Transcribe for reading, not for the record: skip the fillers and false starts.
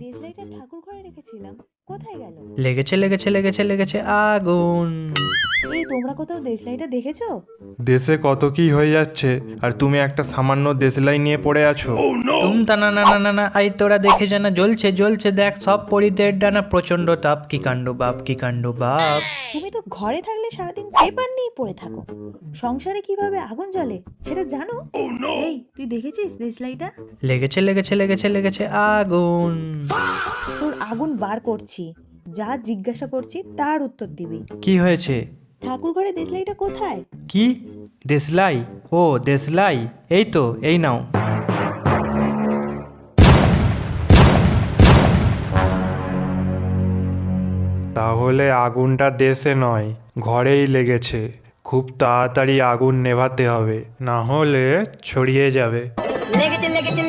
দেশলাইটা ঠাকুর ঘরে রেখেছিলাম, কোথায় গেল? লেগেছে লেগেছে লেগেছে লেগেছে আগুন। এই তোমরা কোথাও দেশলাইটা দেখেছো? দেশে কত কি হয়ে যাচ্ছে আর তুমি একটা সামান্য দেশলাই নিয়ে পড়ে আছো। তা না না না না না, আই তোরা দেখে জানা জ্বলছে জ্বলছে, দেখ সব পরিদের ডানা প্রচন্ড তাপ, কি কাণ্ড বাপ কি কাণ্ড বাপ। তুমি তো ঘরে থাকলে সারাদিন পেপার নিয়ে পড়ে থাকো, সংসারে কিভাবে আগুন জ্বলে সেটা জানো? এই তুই দেখেছিস দেশলাইটা? লেগেছে লেগেছে লেগেছে লেগেছে আগুন। তোর আগুন বার করছি, যা জিজ্ঞাসা করছি তার উত্তর দিবি। কি হয়েছে? ঠাকুর ঘরে দেশলাইটা কোথায়? কি দেশলাই? ও দেশলাই, এই তো, এই নাও। তাহলে আগুনটা দেশে নয়, ঘরেই লেগেছে। খুব তাড়াতাড়ি আগুন নেভাতে হবে, না হলে ছড়িয়ে যাবে। লেগেছে লেগেছে